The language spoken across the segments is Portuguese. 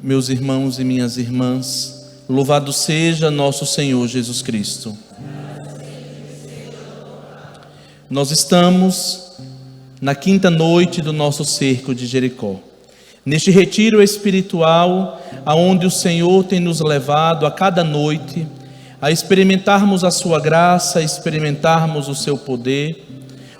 meus irmãos e minhas irmãs, louvado seja nosso Senhor Jesus Cristo. Nós estamos na quinta noite do nosso cerco de Jericó, neste retiro espiritual, aonde o Senhor tem nos levado a cada noite a experimentarmos a sua graça, a experimentarmos o seu poder.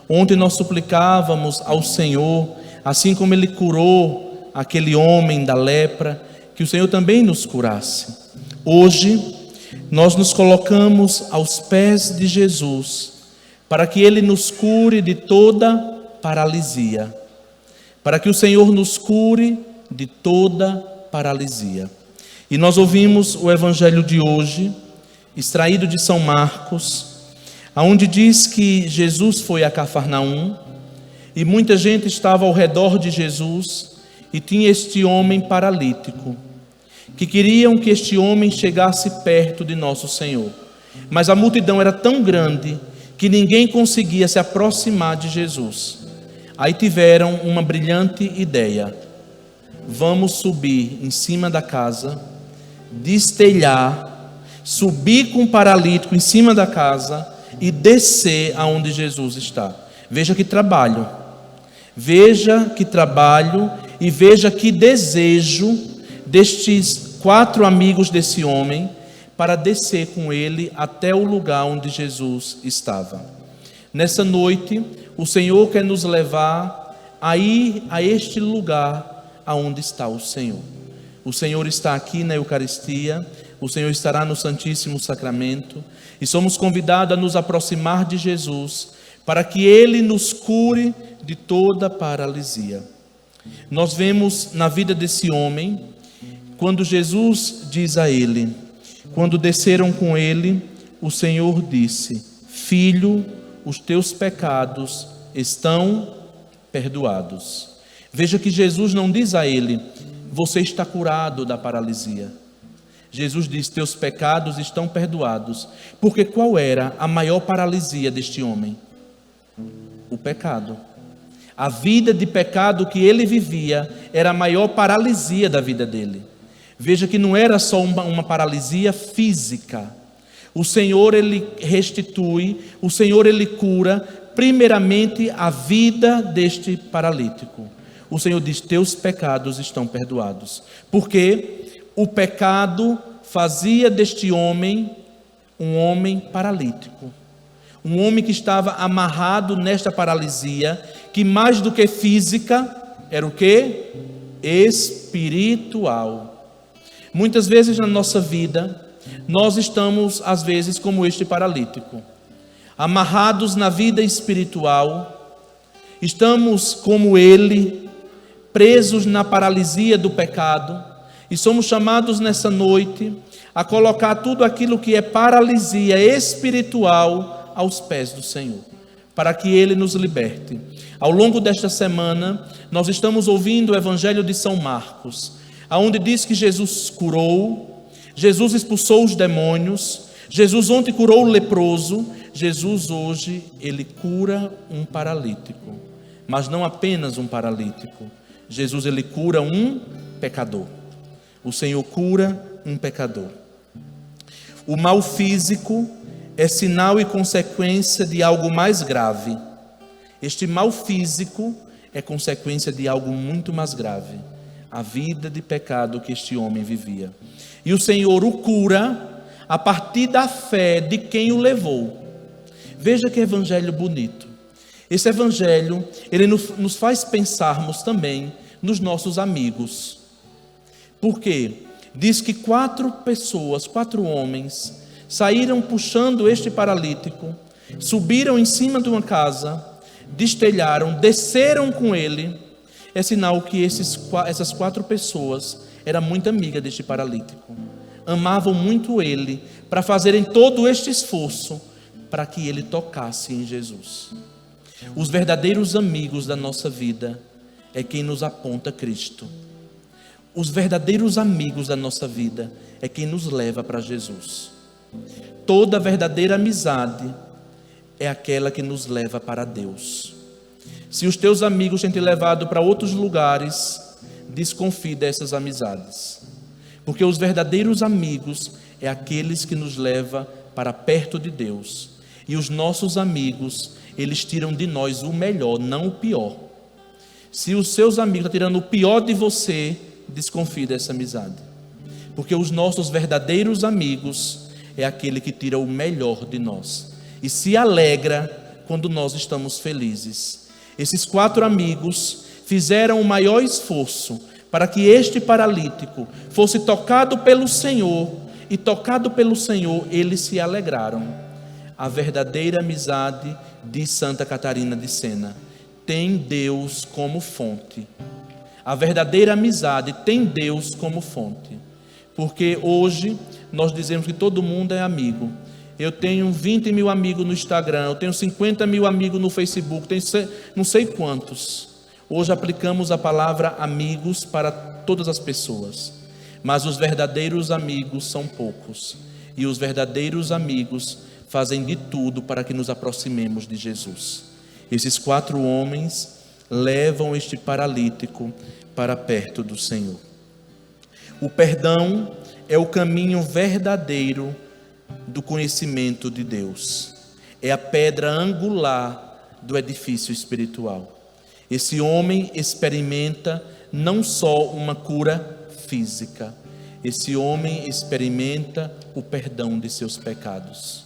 Ontem nós suplicávamos ao Senhor, assim como Ele curou aquele homem da lepra, que o Senhor também nos curasse. Hoje, nós nos colocamos aos pés de Jesus, para que Ele nos cure de toda paralisia. Para que o Senhor nos cure de toda paralisia. E nós ouvimos o Evangelho de hoje, extraído de São Marcos, onde diz que Jesus foi a Cafarnaum, e muita gente estava ao redor de Jesus, e tinha este homem paralítico, que queriam que este homem chegasse perto de nosso Senhor. Mas a multidão era tão grande, que ninguém conseguia se aproximar de Jesus. Aí tiveram uma brilhante ideia: vamos subir em cima da casa, destelhar, subir com o paralítico em cima da casa e descer aonde Jesus está. Veja que trabalho, e veja que desejo destes 4 amigos desse homem para descer com ele até o lugar onde Jesus estava. Nessa noite, o Senhor quer nos levar a ir a este lugar aonde está o Senhor. O Senhor está aqui na Eucaristia, o Senhor estará no Santíssimo Sacramento, e somos convidados a nos aproximar de Jesus, para que Ele nos cure de toda paralisia. Nós vemos na vida desse homem, quando Jesus diz a ele, quando desceram com ele, o Senhor disse: filho, os teus pecados estão perdoados. Veja que Jesus não diz a ele: você está curado da paralisia. Jesus diz: teus pecados estão perdoados. Porque qual era a maior paralisia deste homem? O pecado. A vida de pecado que ele vivia era a maior paralisia da vida dele. Veja que não era só uma paralisia física. O Senhor, Ele restitui, o Senhor, Ele cura, primeiramente, a vida deste paralítico. O Senhor diz: teus pecados estão perdoados. Porque o pecado fazia deste homem um homem paralítico. Um homem que estava amarrado nesta paralisia, que mais do que física, era o quê? Espiritual. Muitas vezes na nossa vida, nós estamos, às vezes, como este paralítico, amarrados na vida espiritual, estamos como ele, presos na paralisia do pecado, e somos chamados nessa noite a colocar tudo aquilo que é paralisia espiritual aos pés do Senhor, para que Ele nos liberte. Ao longo desta semana, nós estamos ouvindo o Evangelho de São Marcos, onde diz que Jesus curou, Jesus expulsou os demônios, Jesus ontem curou o leproso, Jesus hoje, Ele cura um paralítico, mas não apenas um paralítico. Jesus, Ele cura um pecador. O Senhor cura um pecador. O mal físico é sinal e consequência de algo mais grave. Este mal físico é consequência de algo muito mais grave: a vida de pecado que este homem vivia. E o Senhor o cura a partir da fé de quem o levou. Veja que evangelho bonito. Esse evangelho, ele nos faz pensarmos também nos nossos amigos. Por quê? Diz que 4 pessoas, 4 homens, saíram puxando este paralítico, subiram em cima de uma casa, destelharam, desceram com ele. É sinal que essas 4 pessoas eram muito amigas deste paralítico, amavam muito ele, para fazerem todo este esforço para que ele tocasse em Jesus. Os verdadeiros amigos da nossa vida é quem nos aponta Cristo. Os verdadeiros amigos da nossa vida é quem nos leva para Jesus. Toda verdadeira amizade é aquela que nos leva para Deus. Se os teus amigos têm te levado para outros lugares, desconfie dessas amizades. Porque os verdadeiros amigos é aqueles que nos levam para perto de Deus. E os nossos amigos, eles tiram de nós o melhor, não o pior. Se os seus amigos estão tirando o pior de você, desconfie dessa amizade. Porque os nossos verdadeiros amigos é aquele que tira o melhor de nós e se alegra quando nós estamos felizes. Esses 4 amigos fizeram o maior esforço para que este paralítico fosse tocado pelo Senhor, e tocado pelo Senhor, eles se alegraram. A verdadeira amizade de Santa Catarina de Sena tem Deus como fonte. A verdadeira amizade tem Deus como fonte. Porque hoje nós dizemos que todo mundo é amigo. Eu tenho 20 mil amigos no Instagram, eu tenho 50 mil amigos no Facebook, tenho não sei quantos. Hoje aplicamos a palavra amigos para todas as pessoas. Mas os verdadeiros amigos são poucos. E os verdadeiros amigos fazem de tudo para que nos aproximemos de Jesus. Esses 4 homens levam este paralítico para perto do Senhor. O perdão é o caminho verdadeiro do conhecimento de Deus. É a pedra angular do edifício espiritual. Esse homem experimenta não só uma cura física, esse homem experimenta o perdão de seus pecados.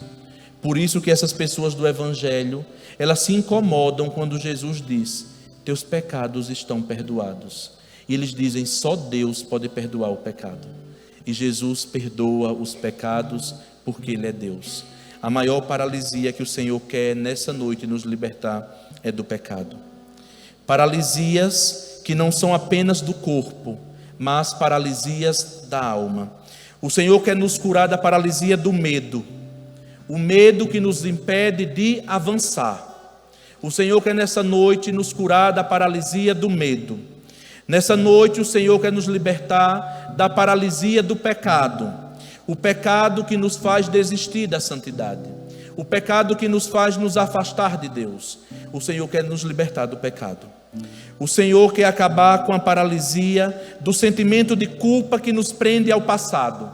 Por isso que essas pessoas do Evangelho, elas se incomodam quando Jesus diz: teus pecados estão perdoados. E eles dizem: só Deus pode perdoar o pecado. E Jesus perdoa os pecados porque Ele é Deus. A maior paralisia que o Senhor quer nessa noite nos libertar é do pecado. Paralisias que não são apenas do corpo, mas paralisias da alma. O Senhor quer nos curar da paralisia do medo. O medo que nos impede de avançar. O Senhor quer nessa noite nos curar da paralisia do medo. Nessa noite o Senhor quer nos libertar da paralisia do pecado. O pecado que nos faz desistir da santidade. O pecado que nos faz nos afastar de Deus. O Senhor quer nos libertar do pecado. O Senhor quer acabar com a paralisia do sentimento de culpa que nos prende ao passado.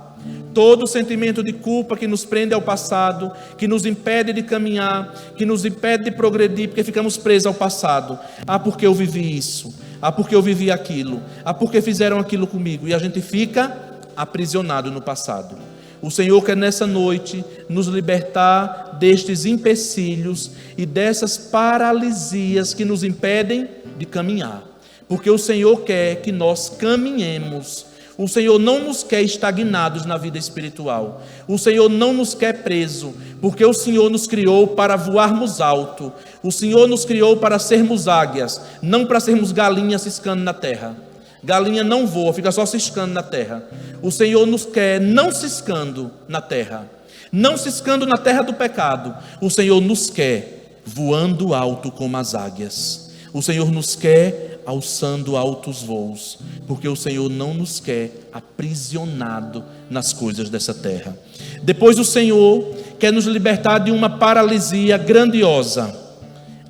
Todo sentimento de culpa que nos prende ao passado, que nos impede de caminhar, que nos impede de progredir, porque ficamos presos ao passado. Ah, porque eu vivi isso. Ah, porque eu vivi aquilo. Ah, porque fizeram aquilo comigo. E a gente fica aprisionado no passado. O Senhor quer nessa noite nos libertar destes empecilhos e dessas paralisias que nos impedem de caminhar. Porque o Senhor quer que nós caminhemos. O Senhor não nos quer estagnados na vida espiritual. O Senhor não nos quer preso, porque o Senhor nos criou para voarmos alto. O Senhor nos criou para sermos águias, não para sermos galinhas ciscando na terra. Galinha não voa, fica só ciscando na terra. O Senhor nos quer não ciscando na terra, não ciscando na terra do pecado. O Senhor nos quer voando alto como as águias. O Senhor nos quer alçando altos voos, porque o Senhor não nos quer aprisionado nas coisas dessa terra. Depois o Senhor quer nos libertar de uma paralisia grandiosa,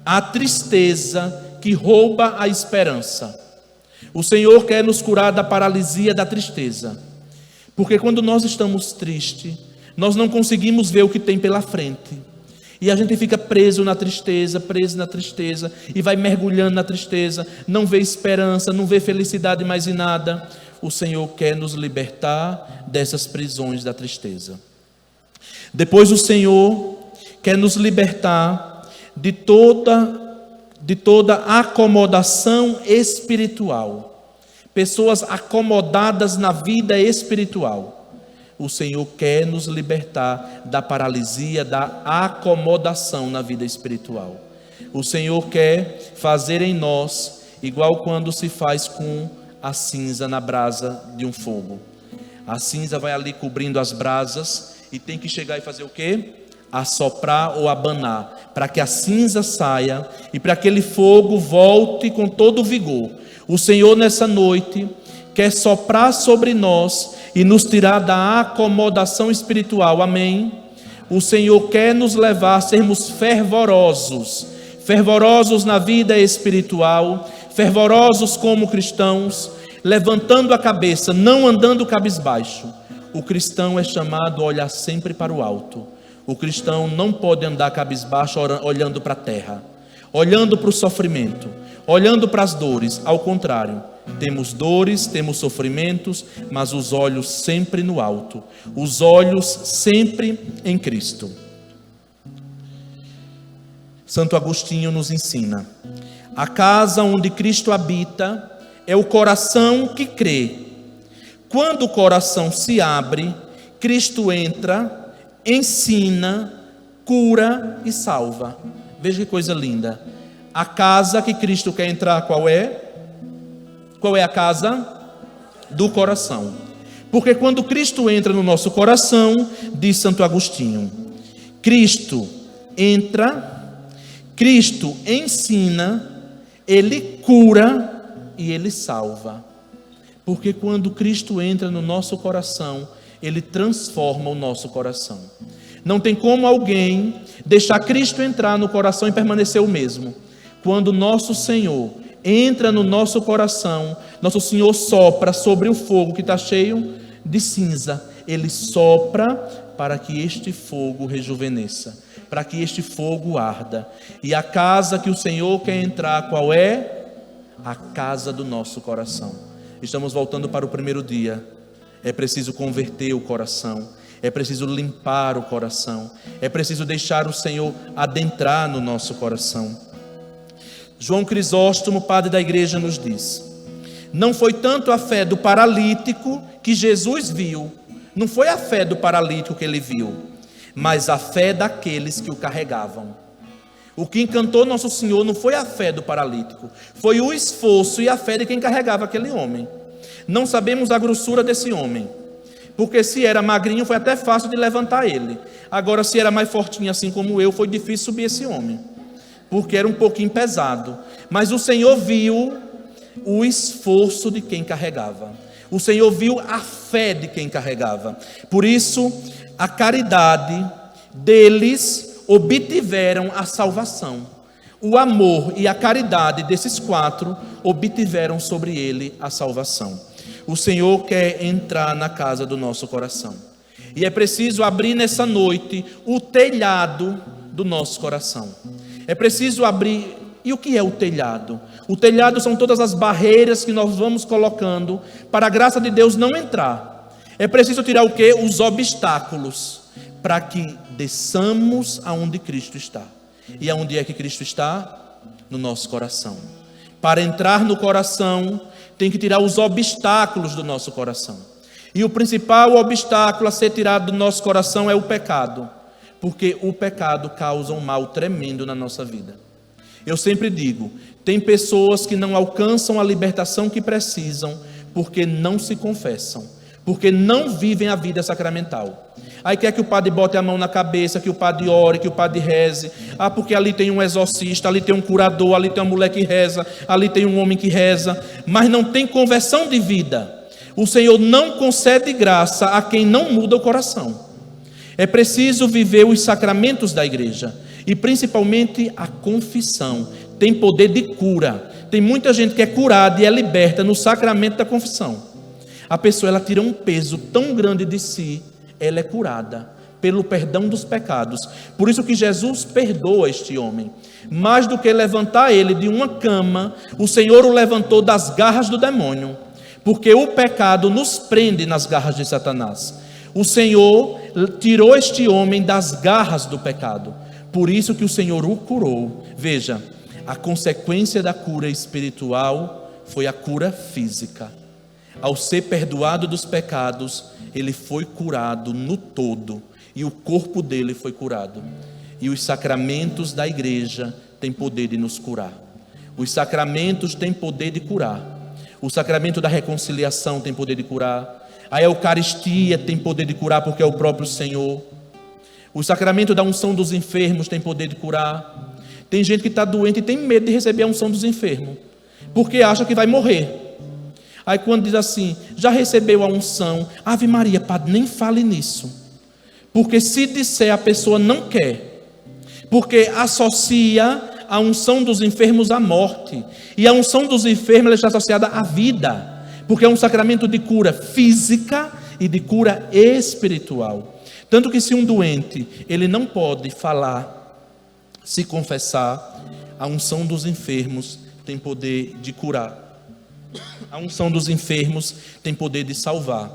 a tristeza que rouba a esperança. O Senhor quer nos curar da paralisia da tristeza, porque quando nós estamos tristes, nós não conseguimos ver o que tem pela frente. E a gente fica preso na tristeza, e vai mergulhando na tristeza, não vê esperança, não vê felicidade mais em nada. O Senhor quer nos libertar dessas prisões da tristeza. Depois o Senhor quer nos libertar de toda acomodação espiritual. Pessoas acomodadas na vida espiritual. O Senhor quer nos libertar da paralisia, da acomodação na vida espiritual. O Senhor quer fazer em nós igual quando se faz com a cinza na brasa de um fogo. A cinza vai ali cobrindo as brasas e tem que chegar e fazer o quê? Assoprar ou abanar, para que a cinza saia e para que aquele fogo volte com todo o vigor. O Senhor nessa noite quer soprar sobre nós e nos tirar da acomodação espiritual, amém? O Senhor quer nos levar a sermos fervorosos na vida espiritual, fervorosos como cristãos, levantando a cabeça, não andando cabisbaixo. O cristão é chamado a olhar sempre para o alto. O cristão não pode andar cabisbaixo olhando para a terra, olhando para o sofrimento, olhando para as dores. Ao contrário, temos dores, temos sofrimentos, mas os olhos sempre no alto, os olhos sempre em Cristo. Santo Agostinho nos ensina: a casa onde Cristo habita é o coração que crê. Quando o coração se abre, Cristo entra, ensina, cura e salva. Veja que coisa linda. A casa que Cristo quer entrar, qual é? Qual é a casa? Do coração. Porque quando Cristo entra no nosso coração, diz Santo Agostinho, Cristo entra, Cristo ensina, Ele cura e Ele salva. Porque quando Cristo entra no nosso coração, Ele transforma o nosso coração. Não tem como alguém deixar Cristo entrar no coração e permanecer o mesmo. Quando nosso Senhor entra no nosso coração, nosso Senhor sopra sobre o fogo que está cheio de cinza. Ele sopra para que este fogo rejuvenesça, para que este fogo arda. E a casa que o Senhor quer entrar, qual é? A casa do nosso coração. Estamos voltando para o primeiro dia. É preciso converter o coração, é preciso limpar o coração, é preciso deixar o Senhor adentrar no nosso coração. João Crisóstomo, padre da igreja, nos diz: não foi tanto a fé do paralítico que Jesus viu, não foi a fé do paralítico que ele viu, mas a fé daqueles que o carregavam. O que encantou nosso Senhor não foi a fé do paralítico, foi o esforço e a fé de quem carregava aquele homem. Não sabemos a grossura desse homem, porque se era magrinho foi até fácil de levantar ele. Agora, se era mais fortinho assim como eu, foi difícil subir esse homem, porque era um pouquinho pesado. Mas o Senhor viu o esforço de quem carregava, o Senhor viu a fé de quem carregava. Por isso, a caridade deles obtiveram a salvação. O amor e a caridade desses quatro obtiveram sobre ele a salvação. O Senhor quer entrar na casa do nosso coração. E é preciso abrir nessa noite o telhado do nosso coração. É preciso abrir. E o que é o telhado? O telhado são todas as barreiras que nós vamos colocando para a graça de Deus não entrar. É preciso tirar o quê? Os obstáculos, para que desçamos aonde Cristo está. E aonde é que Cristo está? No nosso coração. Para entrar no coração, tem que tirar os obstáculos do nosso coração. E o principal obstáculo a ser tirado do nosso coração é o pecado. Porque o pecado causa um mal tremendo na nossa vida. Eu sempre digo, tem pessoas que não alcançam a libertação que precisam, porque não se confessam, porque não vivem a vida sacramental. Aí quer que o padre bote a mão na cabeça, que o padre ore, que o padre reze. Ah, porque ali tem um exorcista, ali tem um curador, ali tem uma mulher que reza, ali tem um homem que reza. Mas não tem conversão de vida. O Senhor não concede graça a quem não muda o coração. É preciso viver os sacramentos da igreja. E principalmente a confissão. Tem poder de cura. Tem muita gente que é curada e é liberta no sacramento da confissão. A pessoa, ela tira um peso tão grande de si, ela é curada pelo perdão dos pecados. Por isso que Jesus perdoa este homem. Mais do que levantar ele de uma cama, o Senhor o levantou das garras do demônio. Porque o pecado nos prende nas garras de Satanás. O Senhor tirou este homem das garras do pecado. Por isso que o Senhor o curou. Veja, a consequência da cura espiritual foi a cura física. Ao ser perdoado dos pecados, ele foi curado no todo, e o corpo dele foi curado. E os sacramentos da igreja têm poder de nos curar. Os sacramentos têm poder de curar. O sacramento da reconciliação tem poder de curar. A Eucaristia tem poder de curar, porque é o próprio Senhor. O sacramento da unção dos enfermos tem poder de curar. Tem gente que está doente e tem medo de receber a unção dos enfermos, porque acha que vai morrer. Aí quando diz assim, já recebeu a unção, Ave Maria, padre, nem fale nisso. Porque se disser, a pessoa não quer. Porque associa a unção dos enfermos à morte. E a unção dos enfermos está associada à vida. porque é um sacramento de cura física e de cura espiritual. Tanto que se um doente, ele não pode falar, se confessar, a unção dos enfermos tem poder de curar. A unção dos enfermos tem poder de salvar,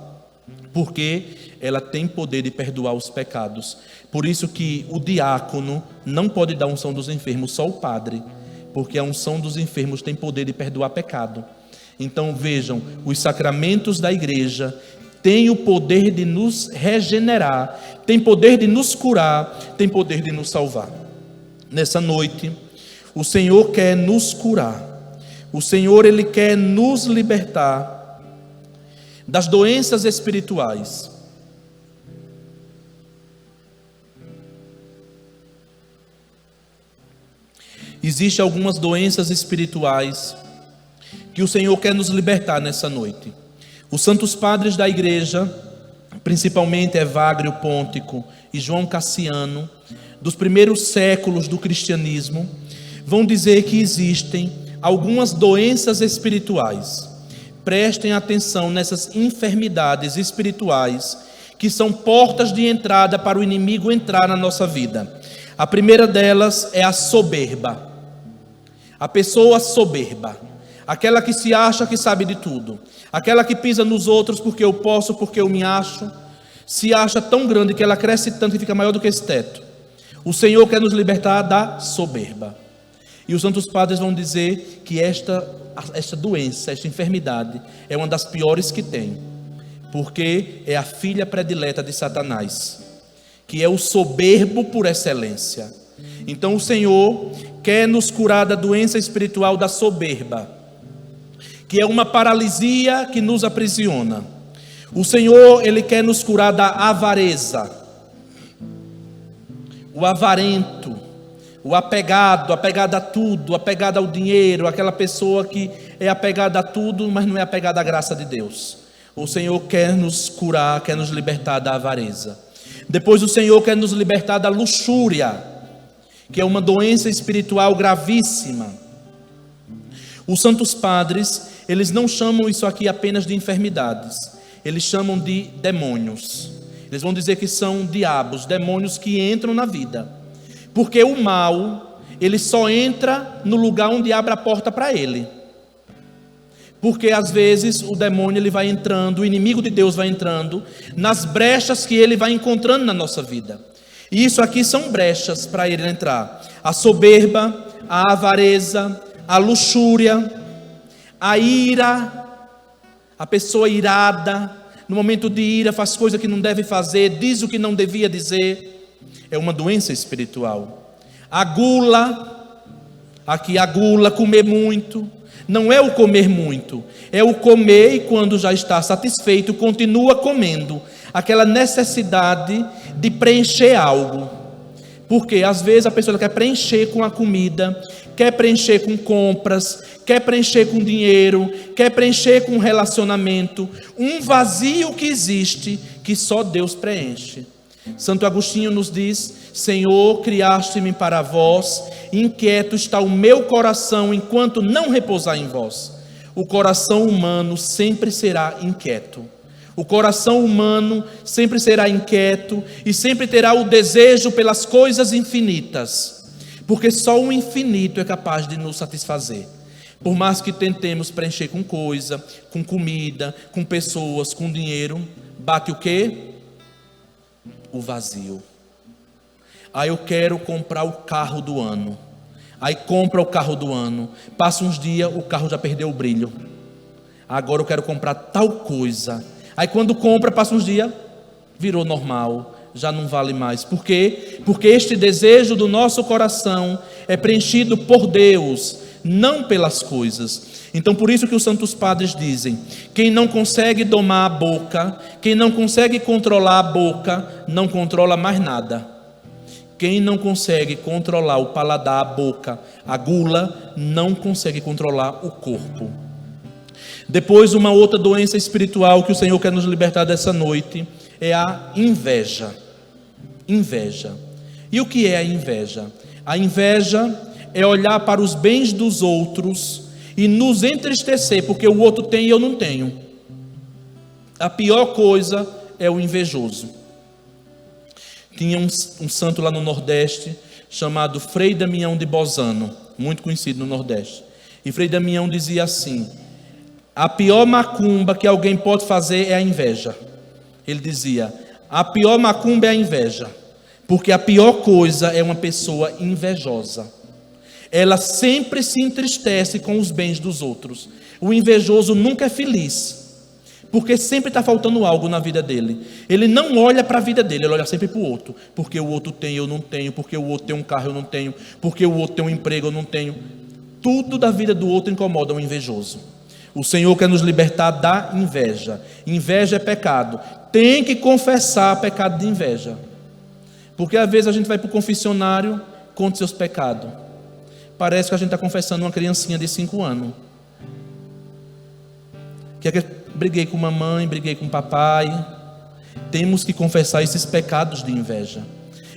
porque ela tem poder de perdoar os pecados. Por isso que o diácono não pode dar a unção dos enfermos, só o padre, porque a unção dos enfermos tem poder de perdoar pecado. Então vejam, os sacramentos da igreja têm o poder de nos regenerar, tem poder de nos curar, tem poder de nos salvar. Nessa noite, o Senhor quer nos curar. O Senhor, Ele quer nos libertar das doenças espirituais. Existem algumas doenças espirituais que o Senhor quer nos libertar nessa noite. Os santos padres da igreja, principalmente Evagrio Pôntico e João Cassiano, dos primeiros séculos do cristianismo, vão dizer que existem algumas doenças espirituais. Prestem atenção nessas enfermidades espirituais que são portas de entrada para o inimigo entrar na nossa vida. A primeira delas é a soberba. A pessoa soberba, aquela que se acha que sabe de tudo, aquela que pisa nos outros porque eu posso, porque eu me acho, se acha tão grande que ela cresce tanto que fica maior do que esse teto. O Senhor quer nos libertar da soberba. E os santos padres vão dizer que esta doença, esta enfermidade, é uma das piores que tem, porque é a filha predileta de Satanás, que é o soberbo por excelência. Então o Senhor quer nos curar da doença espiritual da soberba, que é uma paralisia que nos aprisiona. O Senhor, Ele quer nos curar da avareza, o avarento, o apegado a tudo, apegado ao dinheiro, aquela pessoa que é apegada a tudo, mas não é apegada à graça de Deus. O Senhor quer nos curar, quer nos libertar da avareza. Depois o Senhor quer nos libertar da luxúria, que é uma doença espiritual gravíssima. Os santos padres, eles não chamam isso aqui apenas de enfermidades, eles chamam de demônios. Eles vão dizer que são diabos, demônios que entram na vida. Porque o mal, ele só entra no lugar onde abre a porta para ele. Porque às vezes o demônio ele vai entrando, o inimigo de Deus vai entrando nas brechas que ele vai encontrando na nossa vida. E isso aqui são brechas para ele entrar. A soberba, a avareza, a luxúria, a ira, a pessoa irada, no momento de ira faz coisa que não deve fazer, diz o que não devia dizer. É uma doença espiritual. A gula, aqui a gula, comer muito, não é o comer muito, é o comer e quando já está satisfeito, continua comendo, aquela necessidade de preencher algo, porque às vezes a pessoa quer preencher com a comida, quer preencher com compras, quer preencher com dinheiro, quer preencher com relacionamento, um vazio que existe, que só Deus preenche. Santo Agostinho nos diz: Senhor, criaste-me para vós, inquieto está o meu coração enquanto não repousar em vós. O coração humano sempre será inquieto. O coração humano sempre será inquieto e sempre terá o desejo pelas coisas infinitas, porque só o infinito é capaz de nos satisfazer. Por mais que tentemos preencher com coisa, com comida, com pessoas, com dinheiro, bate o quê? O vazio. Aí eu quero comprar o carro do ano. Aí compra o carro do ano. Passa uns dias, o carro já perdeu o brilho. Agora eu quero comprar tal coisa. Aí quando compra, passa uns dias, virou normal, já não vale mais. Por quê? Porque este desejo do nosso coração é preenchido por Deus, não pelas coisas. Então por isso que os santos padres dizem: quem não consegue domar a boca, quem não consegue controlar a boca, não controla mais nada. Quem não consegue controlar o paladar, a boca, a gula, não consegue controlar o corpo. Depois, uma outra doença espiritual que o Senhor quer nos libertar dessa noite é a inveja. Inveja. E o que é a inveja? A inveja é olhar para os bens dos outros e nos entristecer porque o outro tem e eu não tenho. A pior coisa é o invejoso. Tinha um santo lá no Nordeste, chamado Frei Damião de Bozano, muito conhecido no Nordeste. E Frei Damião dizia assim: a pior macumba que alguém pode fazer é a inveja. Ele dizia: a pior macumba é a inveja, porque a pior coisa é uma pessoa invejosa. Ela sempre se entristece com os bens dos outros. O invejoso nunca é feliz, porque sempre está faltando algo na vida dele. Ele não olha para a vida dele, ele olha sempre para o outro. Porque o outro tem, eu não tenho. Porque o outro tem um carro, eu não tenho. Porque o outro tem um emprego, eu não tenho. Tudo da vida do outro incomoda o invejoso. O Senhor quer nos libertar da inveja. Inveja é pecado. Tem que confessar pecado de inveja. Porque às vezes a gente vai para o confessionário, conta seus pecados. Parece que a gente está confessando uma criancinha de 5 anos. Que briguei com mamãe, briguei com papai. Temos que confessar esses pecados de inveja.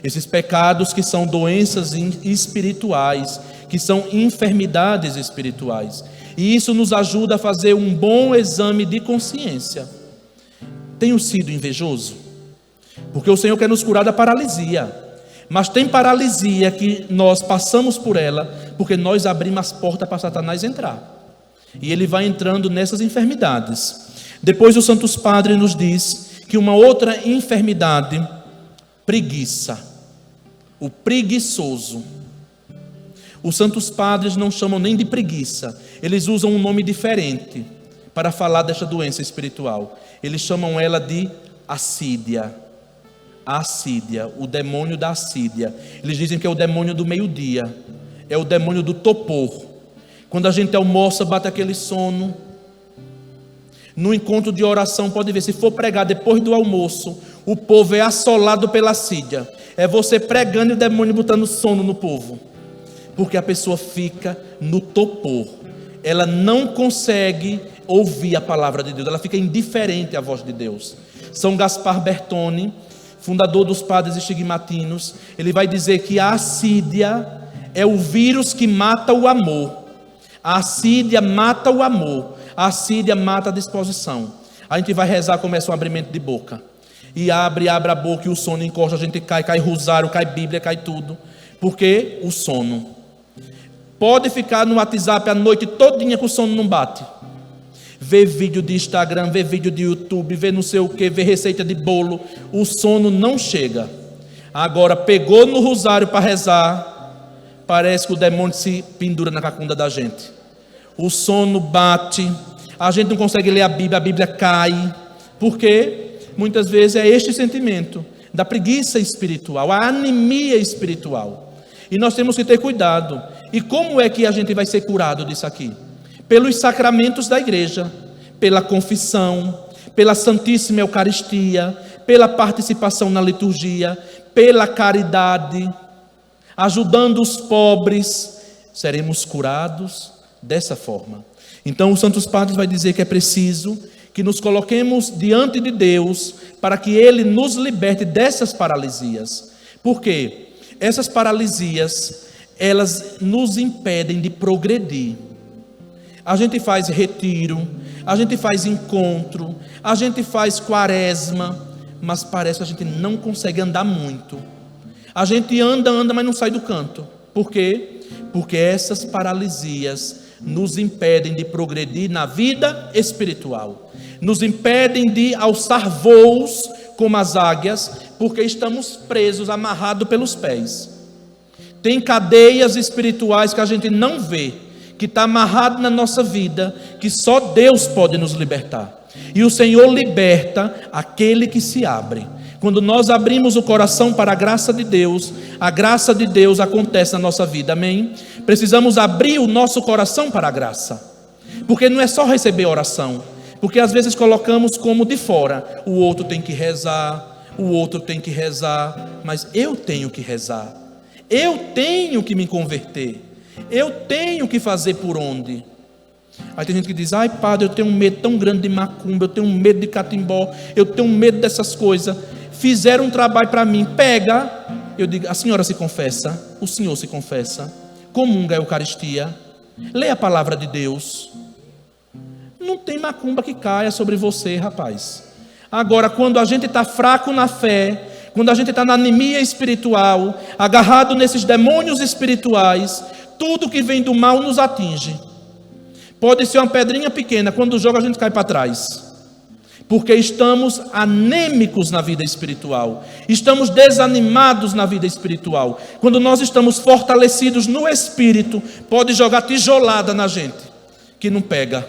Esses pecados que são doenças espirituais, que são enfermidades espirituais. E isso nos ajuda a fazer um bom exame de consciência. Tenho sido invejoso? Porque o Senhor quer nos curar da paralisia. Mas tem paralisia que nós passamos por ela porque nós abrimos as portas para Satanás entrar. E ele vai entrando nessas enfermidades. Depois o Santos Padre nos diz que uma outra enfermidade, preguiça. O preguiçoso. Os Santos Padres não chamam nem de preguiça. Eles usam um nome diferente para falar desta doença espiritual. Eles chamam ela de assídia. A assídia, o demônio da assídia. Eles dizem que é o demônio do meio-dia. É o demônio do topor. Quando a gente almoça, bate aquele sono. No encontro de oração, pode ver, se for pregar depois do almoço, o povo é assolado pela assídia. É você pregando e o demônio botando sono no povo. Porque a pessoa fica no topor. Ela não consegue ouvir a palavra de Deus. Ela fica indiferente à voz de Deus. São Gaspar Bertone, fundador dos padres estigmatinos, ele vai dizer que a assídia é o vírus que mata o amor. A assídia mata o amor. A assídia mata a disposição. A gente vai rezar, começa um abrimento de boca. E abre a boca e o sono encosta, a gente cai rosário, cai Bíblia, cai tudo. Porque o sono. Pode ficar no WhatsApp a noite todinha que o sono não bate. Vê vídeo de Instagram, vê vídeo de YouTube, vê não sei o que, vê receita de bolo. O sono não chega. Agora pegou no rosário para rezar, parece que o demônio se pendura na cacunda da gente. O sono bate, a gente não consegue ler a Bíblia cai. Por quê? Muitas vezes é este sentimento da preguiça espiritual, a anemia espiritual. E nós temos que ter cuidado. E como é que a gente vai ser curado disso aqui? Pelos sacramentos da igreja, pela confissão, pela Santíssima Eucaristia, pela participação na liturgia, pela caridade, ajudando os pobres, seremos curados dessa forma. Então, os Santos Padres vai dizer que é preciso que nos coloquemos diante de Deus para que Ele nos liberte dessas paralisias. Por quê? Essas paralisias, elas nos impedem de progredir. A gente faz retiro, a gente faz encontro, a gente faz quaresma, mas parece que a gente não consegue andar muito. A gente anda, mas não sai do canto. Por quê? Porque essas paralisias nos impedem de progredir na vida espiritual. Nos impedem de alçar voos como as águias, porque estamos presos, amarrados pelos pés. Tem cadeias espirituais que a gente não vê, que está amarrado na nossa vida, que só Deus pode nos libertar. E o Senhor liberta aquele que se abre. Quando nós abrimos o coração para a graça de Deus, a graça de Deus acontece na nossa vida, amém? Precisamos abrir o nosso coração para a graça, porque não é só receber oração, porque às vezes colocamos como de fora, o outro tem que rezar, o outro tem que rezar, mas eu tenho que rezar, eu tenho que me converter, eu tenho que fazer por onde? Aí tem gente que diz, ai padre, eu tenho um medo tão grande de macumba, eu tenho um medo de catimbó, eu tenho um medo dessas coisas. Fizeram um trabalho para mim, pega, eu digo, a senhora se confessa, o senhor se confessa, comunga a Eucaristia, lê a palavra de Deus. Não tem macumba que caia sobre você, rapaz. Agora, quando a gente está fraco na fé, quando a gente está na anemia espiritual, agarrado nesses demônios espirituais, tudo que vem do mal nos atinge. Pode ser uma pedrinha pequena, quando joga a gente cai para trás. Porque estamos anêmicos na vida espiritual, estamos desanimados na vida espiritual. Quando nós estamos fortalecidos no espírito, pode jogar tijolada na gente, que não pega,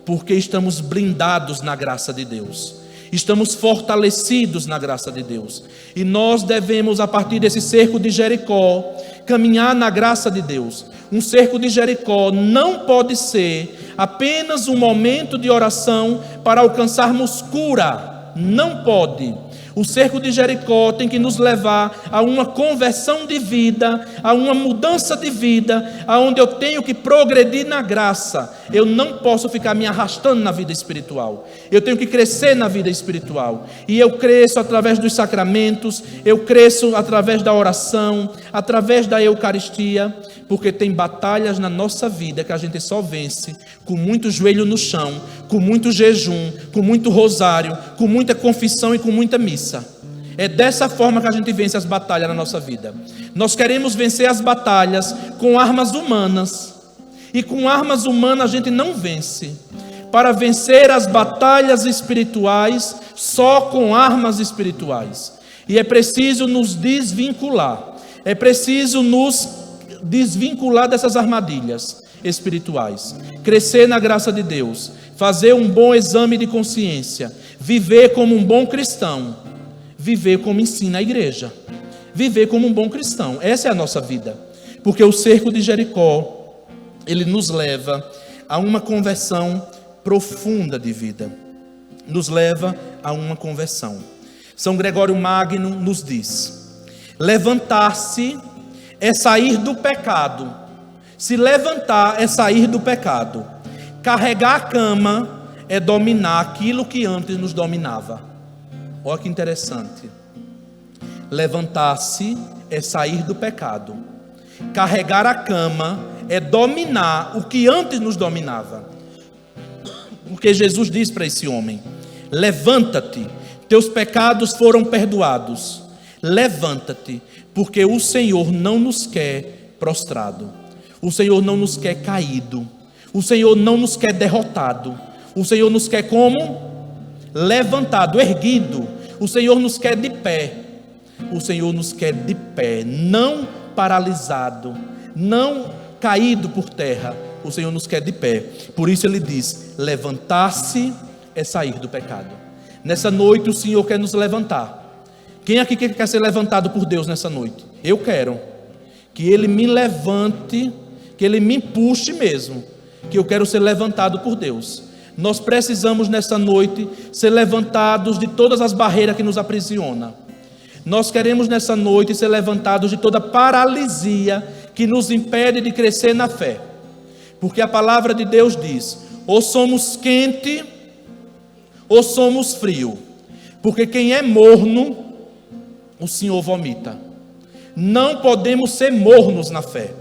porque estamos blindados na graça de Deus, estamos fortalecidos na graça de Deus. E nós devemos, a partir desse cerco de Jericó, caminhar na graça de Deus. Um cerco de Jericó não pode ser apenas um momento de oração para alcançarmos cura. Não pode. O cerco de Jericó tem que nos levar a uma conversão de vida, a uma mudança de vida, aonde eu tenho que progredir na graça. Eu não posso ficar me arrastando na vida espiritual. Eu tenho que crescer na vida espiritual. E eu cresço através dos sacramentos, eu cresço através da oração, através da Eucaristia, porque tem batalhas na nossa vida que a gente só vence com muito joelho no chão, com muito jejum, com muito rosário, com muita confissão e com muita missa. É dessa forma que a gente vence as batalhas na nossa vida. Nós queremos vencer as batalhas com armas humanas, e com armas humanas a gente não vence. Para vencer as batalhas espirituais, só com armas espirituais. E é preciso nos desvincular, é preciso nos desvincular dessas armadilhas espirituais, crescer na graça de Deus, fazer um bom exame de consciência, viver como um bom cristão, viver como ensina a igreja, viver como um bom cristão. Essa é a nossa vida, porque o cerco de Jericó, ele nos leva a uma conversão profunda de vida, nos leva a uma conversão. São Gregório Magno nos diz: levantar-se é sair do pecado. Se levantar é sair do pecado. Carregar a cama é dominar aquilo que antes nos dominava. Olha que interessante. Levantar-se é sair do pecado. Carregar a cama é dominar o que antes nos dominava. Porque Jesus diz para esse homem: levanta-te, teus pecados foram perdoados. Levanta-te, porque o Senhor não nos quer prostrado. O Senhor não nos quer caído. O Senhor não nos quer derrotado. O Senhor nos quer como? Levantado, erguido. O Senhor nos quer de pé. O Senhor nos quer de pé, não paralisado, não caído por terra. O Senhor nos quer de pé. Por isso ele diz: levantar-se é sair do pecado. Nessa noite o Senhor quer nos levantar. Quem aqui quer ser levantado por Deus nessa noite? Eu quero. Que Ele me levante, que Ele me puxe mesmo. Que eu quero ser levantado por Deus. Nós precisamos nessa noite ser levantados de todas as barreiras que nos aprisionam. Nós queremos nessa noite ser levantados de toda paralisia que nos impede de crescer na fé. Porque a palavra de Deus diz: ou somos quente, ou somos frio. Porque quem é morno, o Senhor vomita. Não podemos ser mornos na fé.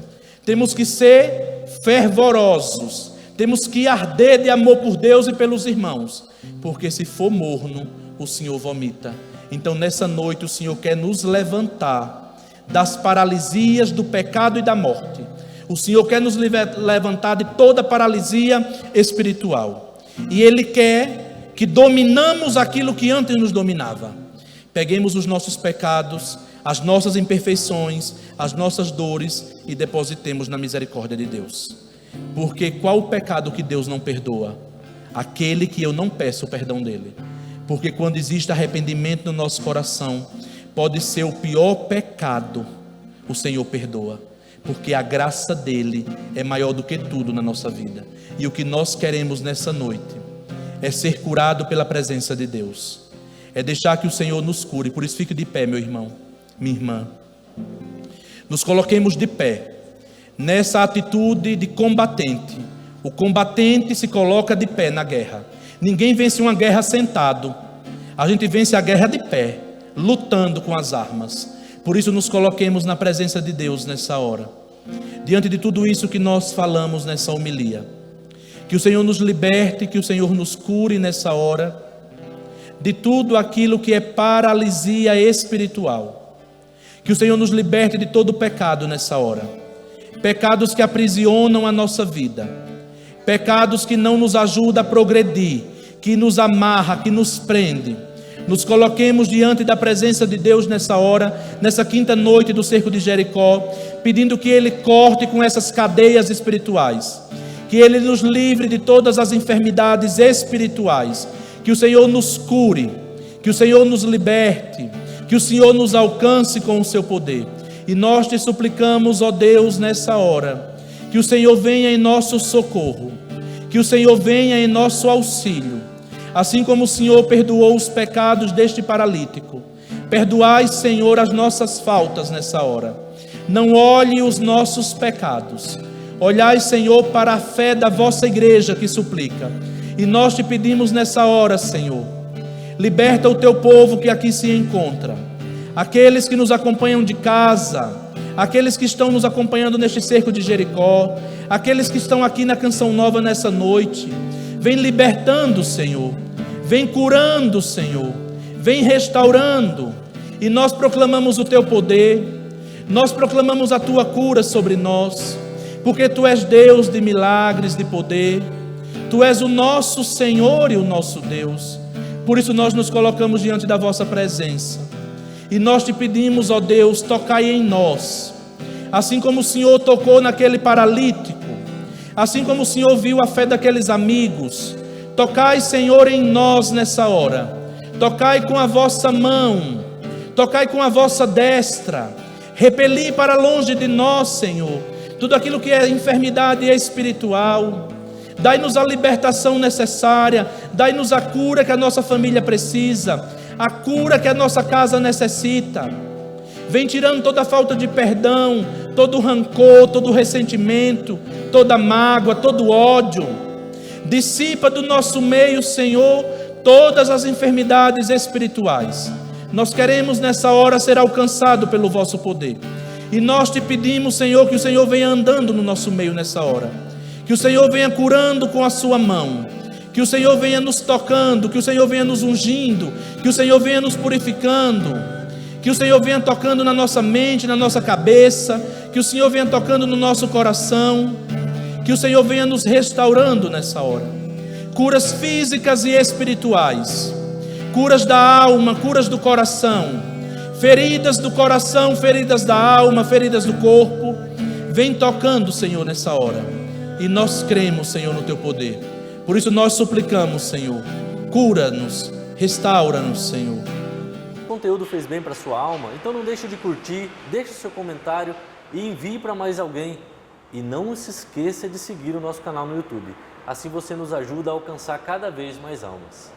Temos que ser fervorosos. Temos que arder de amor por Deus e pelos irmãos. Porque se for morno, o Senhor vomita. Então nessa noite o Senhor quer nos levantar das paralisias do pecado e da morte. O Senhor quer nos levantar de toda paralisia espiritual. E Ele quer que dominamos aquilo que antes nos dominava. Peguemos os nossos pecados, as nossas imperfeições, as nossas dores e depositemos na misericórdia de Deus. Porque qual o pecado que Deus não perdoa? Aquele que eu não peço o perdão dele. Porque quando existe arrependimento no nosso coração, pode ser o pior pecado, o Senhor perdoa. Porque a graça dele é maior do que tudo na nossa vida. E o que nós queremos nessa noite é ser curado pela presença de Deus. É deixar que o Senhor nos cure. Por isso fique de pé, meu irmão, minha irmã. Nos coloquemos de pé nessa atitude de combatente. O combatente se coloca de pé na guerra. Ninguém vence uma guerra sentado. A gente vence a guerra de pé, lutando com as armas. Por isso nos coloquemos na presença de Deus nessa hora. Diante de tudo isso que nós falamos nessa homilia. Que o Senhor nos liberte, que o Senhor nos cure nessa hora. de tudo aquilo que é paralisia espiritual. Que o Senhor nos liberte de todo pecado nessa hora. Pecados que aprisionam a nossa vida. Pecados que não nos ajudam a progredir, que nos amarra, que nos prende. Nos coloquemos diante da presença de Deus nessa hora, nessa quinta noite do cerco de Jericó, pedindo que Ele corte com essas cadeias espirituais, que Ele nos livre de todas as enfermidades espirituais, que o Senhor nos cure, que o Senhor nos liberte, que o Senhor nos alcance com o seu poder. E nós te suplicamos, ó Deus, nessa hora, que o Senhor venha em nosso socorro, que o Senhor venha em nosso auxílio. Assim como o Senhor perdoou os pecados deste paralítico, perdoai, Senhor, as nossas faltas nessa hora. Não olhe os nossos pecados. Olhai, Senhor, para a fé da vossa igreja que suplica. E nós te pedimos nessa hora, Senhor, liberta o teu povo que aqui se encontra. Aqueles que nos acompanham de casa, aqueles que estão nos acompanhando neste cerco de Jericó, aqueles que estão aqui na Canção Nova nessa noite. Vem libertando, Senhor, vem curando, Senhor, vem restaurando, e nós proclamamos o teu poder, nós proclamamos a tua cura sobre nós, porque tu és Deus de milagres, de poder, tu és o nosso Senhor e o nosso Deus. Por isso nós nos colocamos diante da vossa presença, e nós te pedimos, ó Deus, tocai em nós, assim como o Senhor tocou naquele paralítico, assim como o Senhor viu a fé daqueles amigos. Tocai, Senhor, em nós nessa hora. Tocai com a vossa mão. Tocai com a vossa destra. Repeli para longe de nós, Senhor, tudo aquilo que é enfermidade espiritual. Dai-nos a libertação necessária. Dai-nos a cura que a nossa família precisa. A cura que a nossa casa necessita. Vem tirando toda a falta de perdão, todo o rancor, todo o ressentimento, toda a mágoa, todo o ódio. Dissipa do nosso meio, Senhor, todas as enfermidades espirituais. Nós queremos nessa hora ser alcançado pelo vosso poder. E nós te pedimos, Senhor, que o Senhor venha andando no nosso meio nessa hora. Que o Senhor venha curando com a sua mão. Que o Senhor venha nos tocando, que o Senhor venha nos ungindo, que o Senhor venha nos purificando. Que o Senhor venha tocando na nossa mente, na nossa cabeça. Que o Senhor venha tocando no nosso coração. Que o Senhor venha nos restaurando nessa hora. Curas físicas e espirituais. Curas da alma, curas do coração. Feridas do coração, feridas da alma, feridas do corpo. Vem tocando, Senhor, nessa hora. E nós cremos, Senhor, no teu poder. Por isso nós suplicamos, Senhor. Cura-nos, restaura-nos, Senhor. O conteúdo fez bem para a sua alma? Então não deixe de curtir, deixe seu comentário e envie para mais alguém. E não se esqueça de seguir o nosso canal no YouTube. Assim você nos ajuda a alcançar cada vez mais almas.